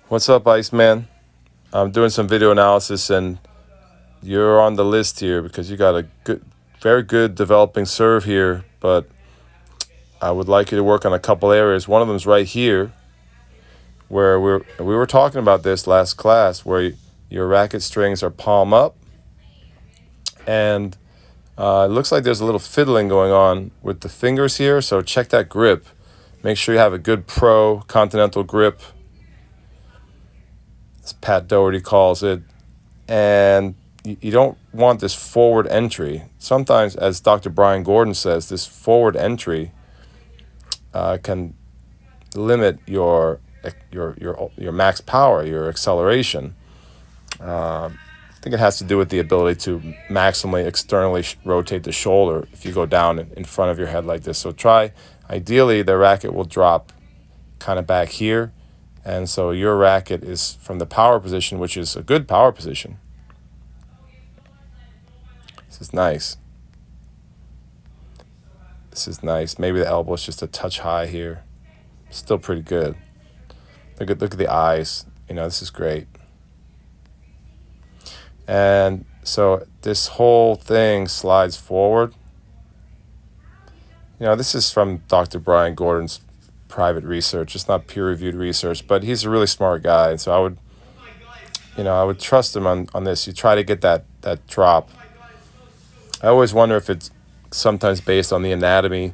What's up, Iceman? I'm doing some video analysis, and you're on the list here because you got a very good developing serve here. But I would like you to work on a couple areas. One of them is right here, where we were talking about this last class, where your racket strings are palm up, and it looks like there's a little fiddling going on with the fingers here. So check that grip. Make sure you have a good pro continental grip, as Pat Doherty calls it. And you don't want this forward entry. Sometimes, as Dr. Brian Gordon says, this forward entry can limit your max power, your acceleration. I think it has to do with the ability to maximally externally rotate the shoulder if you go down in front of your head like this. So ideally the racket will drop kind of back here. And so your racket is from the power position, which is a good power position. This is nice. This is nice. Maybe the elbow is just a touch high here. Still pretty good. Look at the eyes. This is great. And so this whole thing slides forward. This is from Dr. Brian Gordon's private research. It's not peer-reviewed research, but he's a really smart guy. And so I would trust him on this. You try to get that drop. I always wonder if it's sometimes based on the anatomy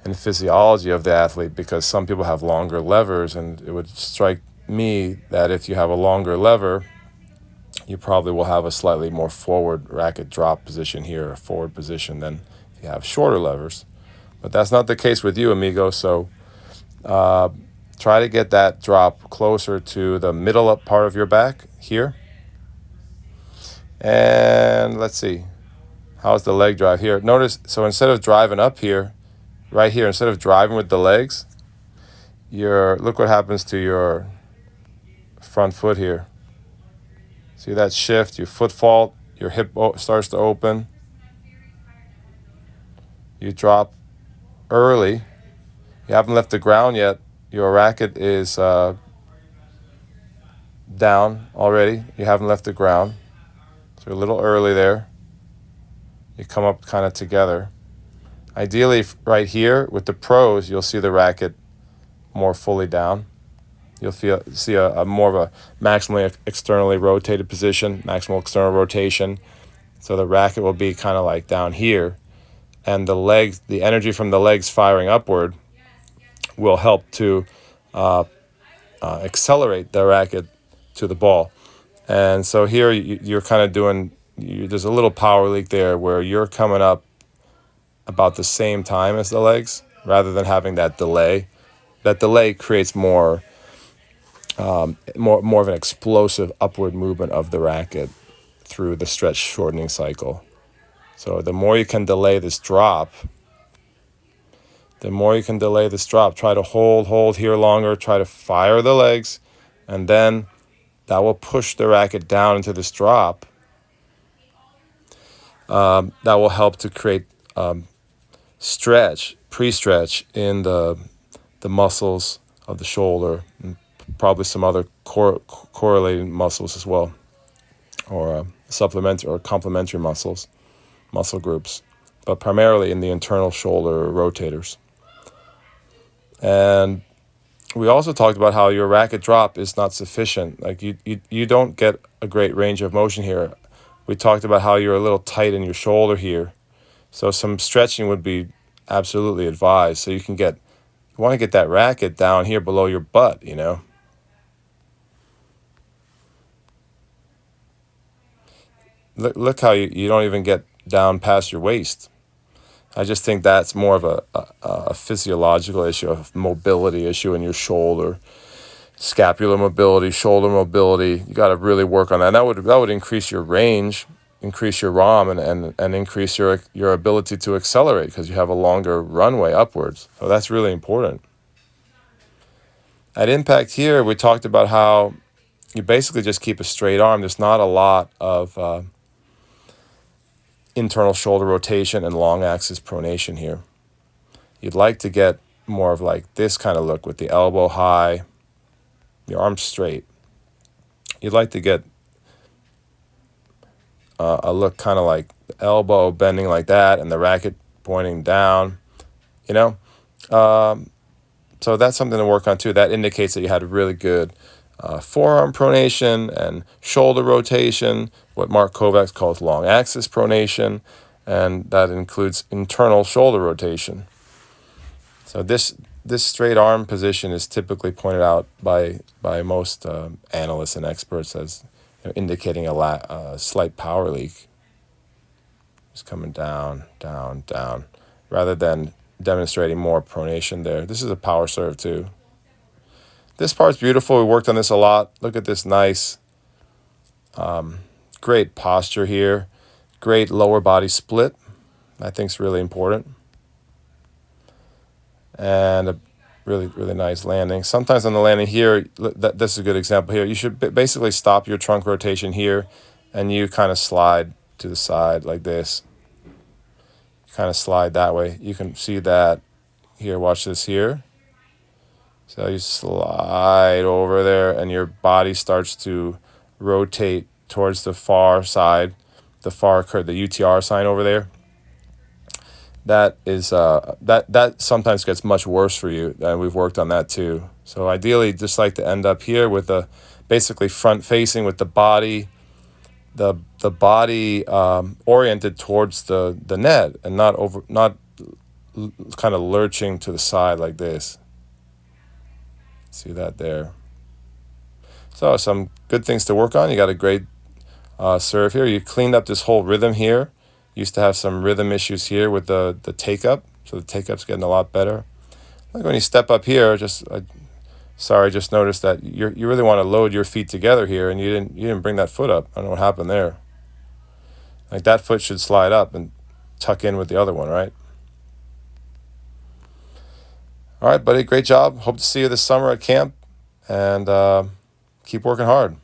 and physiology of the athlete, because some people have longer levers, and it would strike me that if you have a longer lever, you probably will have a slightly more forward racket drop position here, a forward position, than if you have shorter levers. But that's not the case with you, amigo. So try to get that drop closer to the middle up part of your back here. And let's see. How's the leg drive here? Notice, so instead of driving up here, right here, instead of driving with the legs, look what happens to your front foot here. See that shift? Your foot fault, your hip starts to open. You drop early. You haven't left the ground yet. Your racket is down already. You haven't left the ground. So you're a little early there. You come up kind of together. Ideally, right here with the pros, you'll see the racket more fully down. You'll see a more of a maximally externally rotated position, maximal external rotation. So the racket will be kind of like down here, and the energy from the legs firing upward will help to accelerate the racket to the ball. And so here you're kind of doing, there's a little power leak there where you're coming up about the same time as the legs, rather than having that delay. That delay creates more of an explosive upward movement of the racket through the stretch shortening cycle. So the more you can delay this drop, try to hold here longer, try to fire the legs, and then that will push the racket down into this drop. That will help to create pre-stretch in the muscles of the shoulder, and probably some other correlating muscles as well, or supplementary or complementary muscle groups, but primarily in the internal shoulder rotators. And we also talked about how your racket drop is not sufficient. Like you don't get a great range of motion here. We talked about how you're a little tight in your shoulder here. So some stretching would be absolutely advised. So you want to get that racket down here below your butt, Look how you don't even get down past your waist. I just think that's more of a physiological issue, a mobility issue in your shoulder, scapular mobility, shoulder mobility. You got to really work on that. And that would increase your range, increase your ROM, and increase your ability to accelerate, because you have a longer runway upwards. So that's really important. At impact here, we talked about how you basically just keep a straight arm. There's not a lot of internal shoulder rotation and long axis pronation here. You'd like to get more of like this kind of look with the elbow high, your arms straight. You'd like to get a look kind of like the elbow bending like that and the racket pointing down, you know. So that's something to work on too. That indicates that you had really good forearm pronation and shoulder rotation, what Mark Kovacs calls long axis pronation, and that includes internal shoulder rotation. So this straight arm position is typically pointed out by most analysts and experts as indicating a slight power leak. Just coming down, down, down, rather than demonstrating more pronation there. This is a power serve too. This part's beautiful. We worked on this a lot. Look at this nice, great posture here. Great lower body split. I think is really important. And a really, really nice landing. Sometimes on the landing here, this is a good example here. You should basically stop your trunk rotation here, and you kind of slide to the side like this. Kind of slide that way. You can see that here. Watch this here. So you slide over there, and your body starts to rotate towards the far side, the far curve, the UTR sign over there. That is that sometimes gets much worse for you, and we've worked on that too. So ideally, just like to end up here with a basically front facing with the body, the body oriented towards the net and not kind of lurching to the side like this. See that there. So some good things to work on. You got a great serve here. You cleaned up this whole rhythm here. Used to have some rhythm issues here with the take-up. So the take-up's getting a lot better. Like when you step up here, just noticed that you really want to load your feet together here, and you didn't bring that foot up. I don't know what happened there. Like that foot should slide up and tuck in with the other one, right? All right, buddy, great job. Hope to see you this summer at camp, and keep working hard.